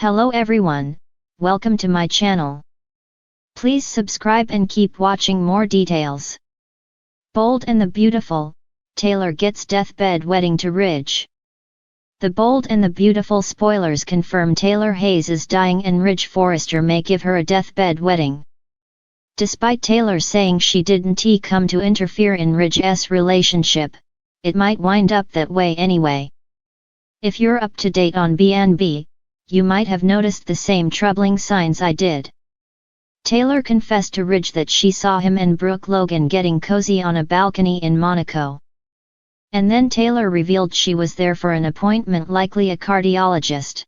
Hello everyone, welcome to my channel. Please subscribe and keep watching more details. Bold and the Beautiful, Taylor gets deathbed wedding to Ridge. The Bold and the Beautiful spoilers confirm Taylor Hayes is dying and Ridge Forrester may give her a deathbed wedding. Despite Taylor saying she didn't come to interfere in Ridge's relationship, it might wind up that way anyway. If you're up to date on B&B, you might have noticed the same troubling signs I did. Taylor confessed to Ridge that she saw him and Brooke Logan getting cozy on a balcony in Monaco. And then Taylor revealed she was there for an appointment, likely a cardiologist.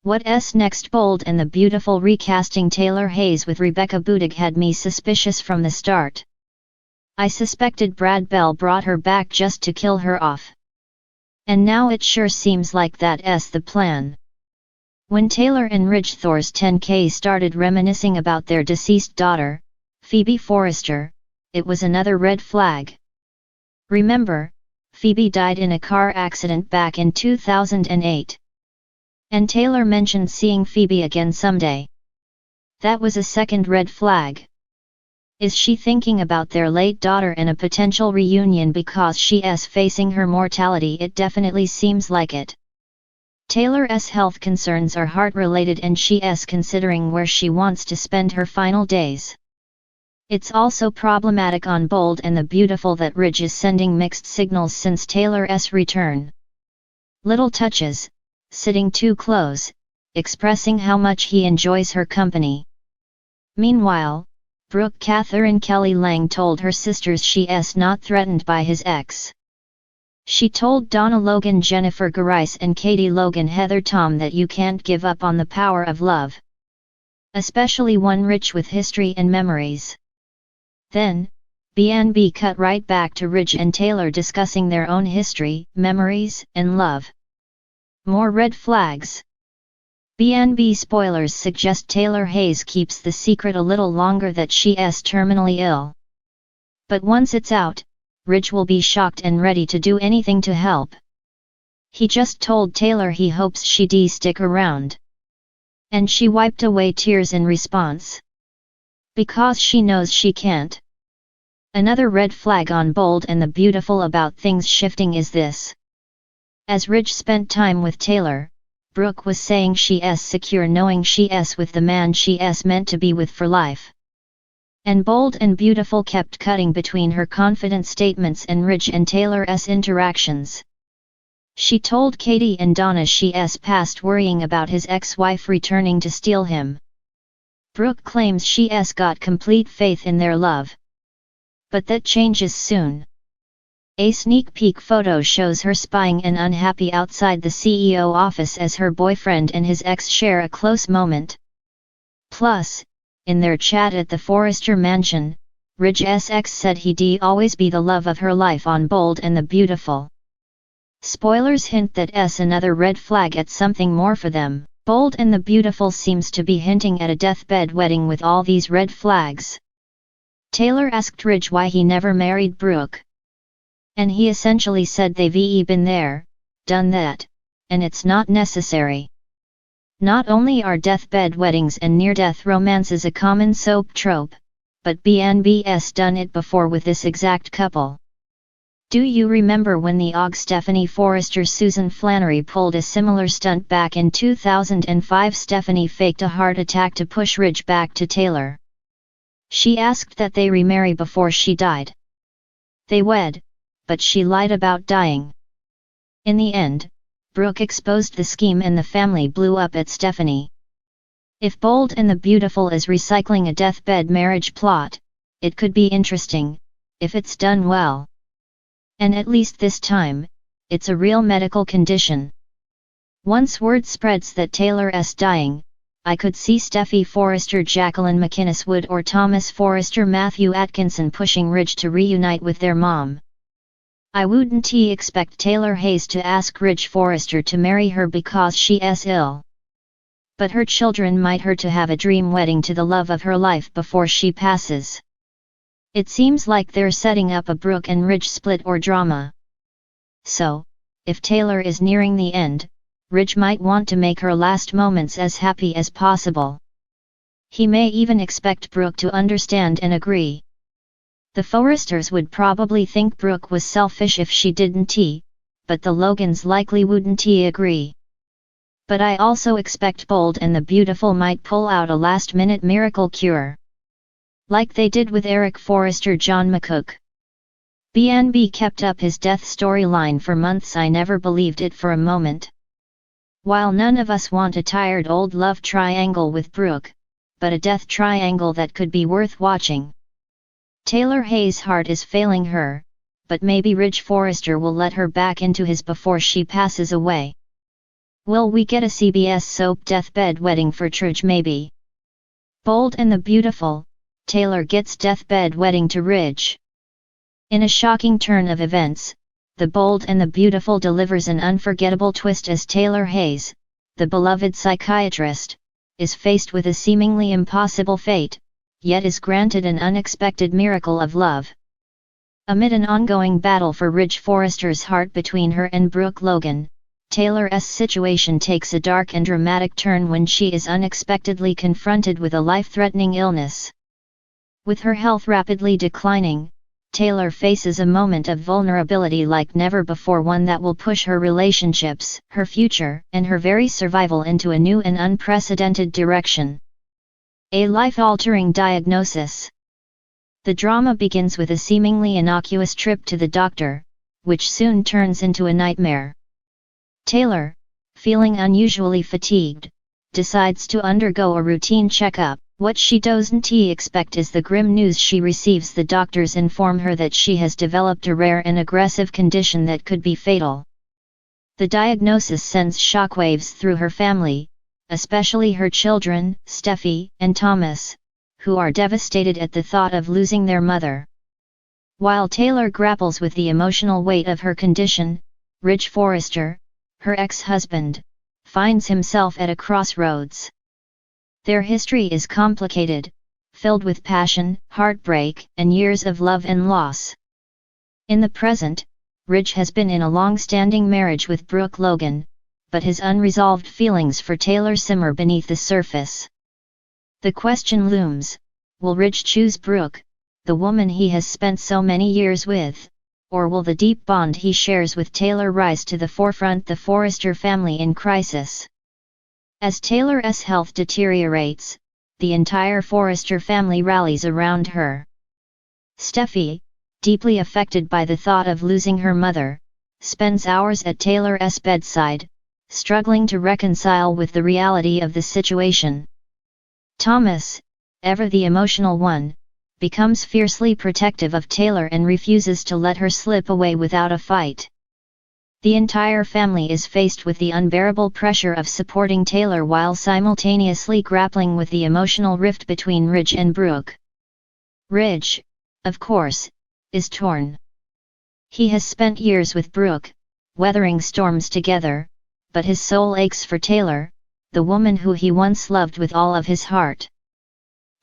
What's next? Bold and the Beautiful recasting Taylor Hayes with Rebecca Budig had me suspicious from the start. I suspected Brad Bell brought her back just to kill her off. And now it sure seems like that's the plan. When Taylor and Ridge Thor's 10K started reminiscing about their deceased daughter, Phoebe Forrester, it was another red flag. Remember, Phoebe died in a car accident back in 2008. And Taylor mentioned seeing Phoebe again someday. That was a second red flag. Is she thinking about their late daughter and a potential reunion because she's facing her mortality? It definitely seems like it. Taylor's health concerns are heart-related and she's considering where she wants to spend her final days. It's also problematic on Bold and the Beautiful that Ridge is sending mixed signals since Taylor's return. Little touches, sitting too close, expressing how much he enjoys her company. Meanwhile, Brooke Catherine Kelly Lang told her sisters she's not threatened by his ex. She told Donna Logan, Jennifer Garise and Katie Logan Heather Tom that you can't give up on the power of love. Especially one rich with history and memories. Then, B&B cut right back to Ridge and Taylor discussing their own history, memories, and love. More red flags. B&B spoilers suggest Taylor Hayes keeps the secret a little longer that she's terminally ill. But once it's out, Ridge will be shocked and ready to do anything to help. He just told Taylor he hopes she'd stick around. And she wiped away tears in response. Because she knows she can't. Another red flag on Bold and the Beautiful about things shifting is this. As Ridge spent time with Taylor, Brooke was saying she's secure knowing she's with the man she's meant to be with for life. And Bold and Beautiful kept cutting between her confident statements and Ridge and Taylor's interactions. She told Katie and Donna she's past worrying about his ex-wife returning to steal him. Brooke claims she's got complete faith in their love. But that changes soon. A sneak peek photo shows her spying and unhappy outside the CEO office as her boyfriend and his ex share a close moment. Plus, in their chat at the Forrester mansion, Ridge's ex said he'd always be the love of her life on Bold and the Beautiful. Spoilers hint that's another red flag at something more for them. Bold and the Beautiful seems to be hinting at a deathbed wedding with all these red flags. Taylor asked Ridge why he never married Brooke. And he essentially said they've been there, done that, and it's not necessary. Not only are deathbed weddings and near-death romances a common soap trope, but B&B's done it before with this exact couple. Do you remember when the OG Stephanie Forrester Susan Flannery pulled a similar stunt back in 2005? Stephanie faked a heart attack to push Ridge back to Taylor. She asked that they remarry before she died. They wed, but she lied about dying. In the end, Brooke exposed the scheme and the family blew up at Stephanie. If Bold and the Beautiful is recycling a deathbed marriage plot, it could be interesting, if it's done well. And at least this time, it's a real medical condition. Once word spreads that Taylor's dying, I could see Steffi Forrester, Jacqueline McInnes Wood or Thomas Forrester Matthew Atkinson pushing Ridge to reunite with their mom. I wouldn't expect Taylor Hayes to ask Ridge Forrester to marry her because she's ill. But her children might her to have a dream wedding to the love of her life before she passes. It seems like they're setting up a Brooke and Ridge split or drama. So, if Taylor is nearing the end, Ridge might want to make her last moments as happy as possible. He may even expect Brooke to understand and agree. The Forresters would probably think Brooke was selfish if she didn't, but the Logans likely wouldn't agree. But I also expect Bold and the Beautiful might pull out a last-minute miracle cure. Like they did with Eric Forrester. John McCook. BNB kept up his death storyline for months. I never believed it for a moment. While none of us want a tired old love triangle with Brooke, but a death triangle that could be worth watching. Taylor Hayes' heart is failing her, but maybe Ridge Forrester will let her back into his before she passes away. Will we get a CBS soap Deathbed Wedding for Ridge? Maybe. Bold and the Beautiful, Taylor gets Deathbed Wedding to Ridge. In a shocking turn of events, The Bold and the Beautiful delivers an unforgettable twist as Taylor Hayes, the beloved psychiatrist, is faced with a seemingly impossible fate, yet is granted an unexpected miracle of love. Amid an ongoing battle for Ridge Forrester's heart between her and Brooke Logan, Taylor's situation takes a dark and dramatic turn when she is unexpectedly confronted with a life-threatening illness. With her health rapidly declining, Taylor faces a moment of vulnerability like never before, one that will push her relationships, her future, and her very survival into a new and unprecedented direction. A life-altering diagnosis. The drama begins with a seemingly innocuous trip to the doctor, which soon turns into a nightmare. Taylor, feeling unusually fatigued, decides to undergo a routine checkup. What she doesn't expect is the grim news she receives. The doctors inform her that she has developed a rare and aggressive condition that could be fatal. The diagnosis sends shockwaves through her family, especially her children, Steffi and Thomas, who are devastated at the thought of losing their mother. While Taylor grapples with the emotional weight of her condition, Ridge Forrester, her ex-husband, finds himself at a crossroads. Their history is complicated, filled with passion, heartbreak, and years of love and loss. In the present, Ridge has been in a long-standing marriage with Brooke Logan, but his unresolved feelings for Taylor simmer beneath the surface. The question looms, will Ridge choose Brooke, the woman he has spent so many years with, or will the deep bond he shares with Taylor rise to the forefront? The Forrester family in crisis. As Taylor's health deteriorates, the entire Forrester family rallies around her. Steffi, deeply affected by the thought of losing her mother, spends hours at Taylor's bedside, struggling to reconcile with the reality of the situation. Thomas, ever the emotional one, becomes fiercely protective of Taylor and refuses to let her slip away without a fight. The entire family is faced with the unbearable pressure of supporting Taylor while simultaneously grappling with the emotional rift between Ridge and Brooke. Ridge, of course, is torn. He has spent years with Brooke, weathering storms together, but his soul aches for Taylor, the woman who he once loved with all of his heart.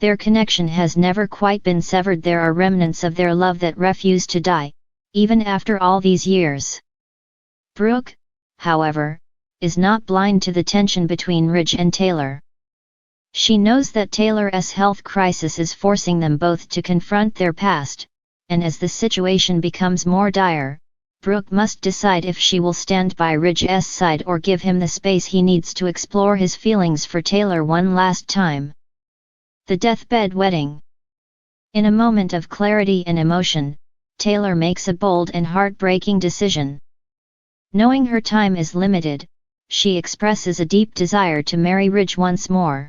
Their connection has never quite been severed. There are remnants of their love that refuse to die, even after all these years. Brooke, however, is not blind to the tension between Ridge and Taylor. She knows that Taylor's health crisis is forcing them both to confront their past, and as the situation becomes more dire, Brooke must decide if she will stand by Ridge's side or give him the space he needs to explore his feelings for Taylor one last time. The Deathbed Wedding. In a moment of clarity and emotion, Taylor makes a bold and heartbreaking decision. Knowing her time is limited, she expresses a deep desire to marry Ridge once more.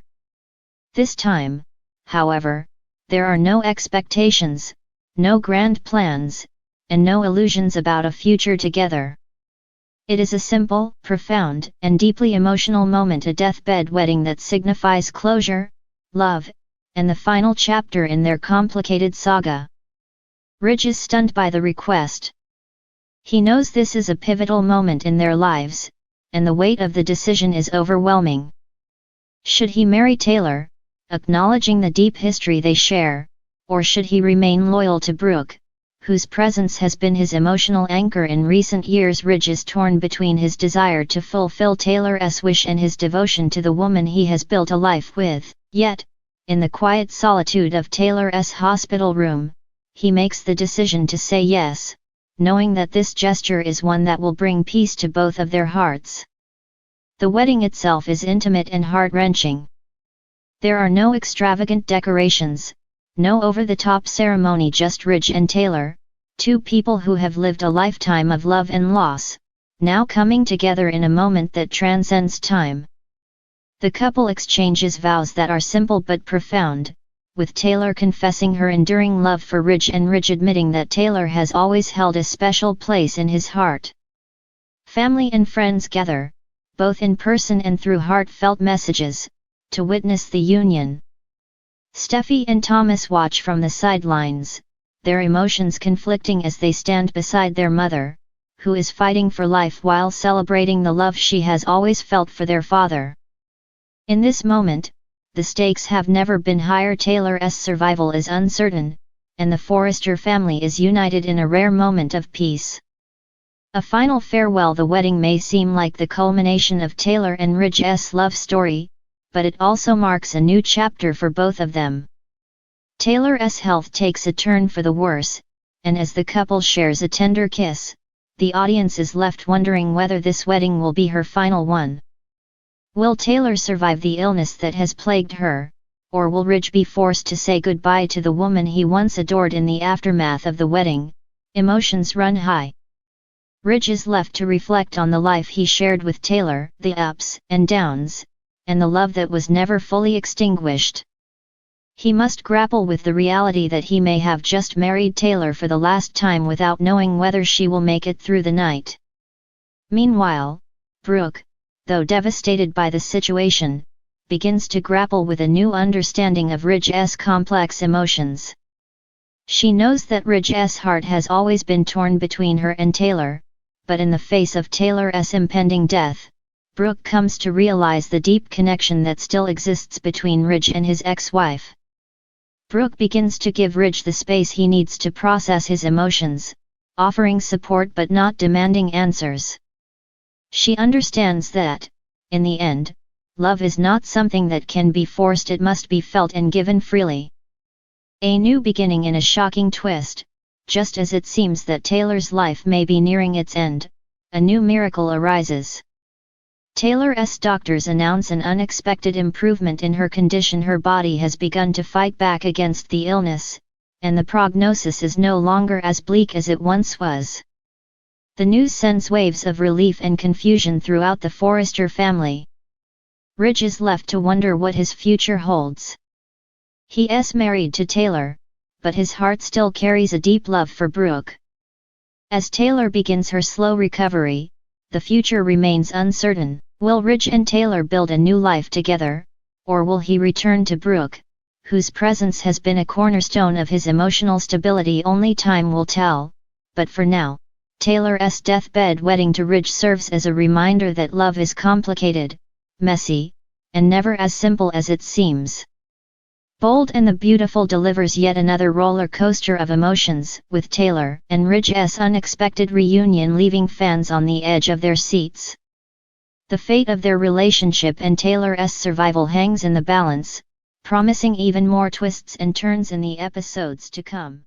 This time, however, there are no expectations, no grand plans, and no illusions about a future together. It is a simple, profound, and deeply emotional moment, a deathbed wedding that signifies closure, love, and the final chapter in their complicated saga. Ridge is stunned by the request. He knows this is a pivotal moment in their lives, and the weight of the decision is overwhelming. Should he marry Taylor, acknowledging the deep history they share, or should he remain loyal to Brooke, whose presence has been his emotional anchor in recent years. Ridge is torn between his desire to fulfill Taylor's wish and his devotion to the woman he has built a life with. Yet, in the quiet solitude of Taylor's hospital room, he makes the decision to say yes, knowing that this gesture is one that will bring peace to both of their hearts. The wedding itself is intimate and heart-wrenching. There are no extravagant decorations, no over-the-top ceremony, just Ridge and Taylor, two people who have lived a lifetime of love and loss, now coming together in a moment that transcends time. The couple exchanges vows that are simple but profound, with Taylor confessing her enduring love for Ridge and Ridge admitting that Taylor has always held a special place in his heart. Family and friends gather, both in person and through heartfelt messages, to witness the union. Steffi and Thomas watch from the sidelines, their emotions conflicting as they stand beside their mother, who is fighting for life while celebrating the love she has always felt for their father. In this moment, the stakes have never been higher. Taylor's survival is uncertain, and the Forrester family is united in a rare moment of peace. A final farewell. The wedding may seem like the culmination of Taylor and Ridge's love story, but it also marks a new chapter for both of them. Taylor's health takes a turn for the worse, and as the couple shares a tender kiss, the audience is left wondering whether this wedding will be her final one. Will Taylor survive the illness that has plagued her, or will Ridge be forced to say goodbye to the woman he once adored? In the aftermath of the wedding, emotions run high. Ridge is left to reflect on the life he shared with Taylor, the ups and downs, and the love that was never fully extinguished. He must grapple with the reality that he may have just married Taylor for the last time without knowing whether she will make it through the night. Meanwhile, Brooke, though devastated by the situation, begins to grapple with a new understanding of Ridge's complex emotions. She knows that Ridge's heart has always been torn between her and Taylor, but in the face of Taylor's impending death, Brooke comes to realize the deep connection that still exists between Ridge and his ex-wife. Brooke begins to give Ridge the space he needs to process his emotions, offering support but not demanding answers. She understands that, in the end, love is not something that can be forced, it must be felt and given freely. A new beginning in a shocking twist. Just as it seems that Taylor's life may be nearing its end, a new miracle arises. Taylor's doctors announce an unexpected improvement in her condition. Her body has begun to fight back against the illness, and the prognosis is no longer as bleak as it once was. The news sends waves of relief and confusion throughout the Forrester family. Ridge is left to wonder what his future holds. He is married to Taylor, but his heart still carries a deep love for Brooke. As Taylor begins her slow recovery, the future remains uncertain. Will Ridge and Taylor build a new life together, or will he return to Brooke, whose presence has been a cornerstone of his emotional stability? Only time will tell, but for now, Taylor's deathbed wedding to Ridge serves as a reminder that love is complicated, messy, and never as simple as it seems. Bold and the Beautiful delivers yet another roller coaster of emotions, with Taylor and Ridge's unexpected reunion leaving fans on the edge of their seats. The fate of their relationship and Taylor's survival hangs in the balance, promising even more twists and turns in the episodes to come.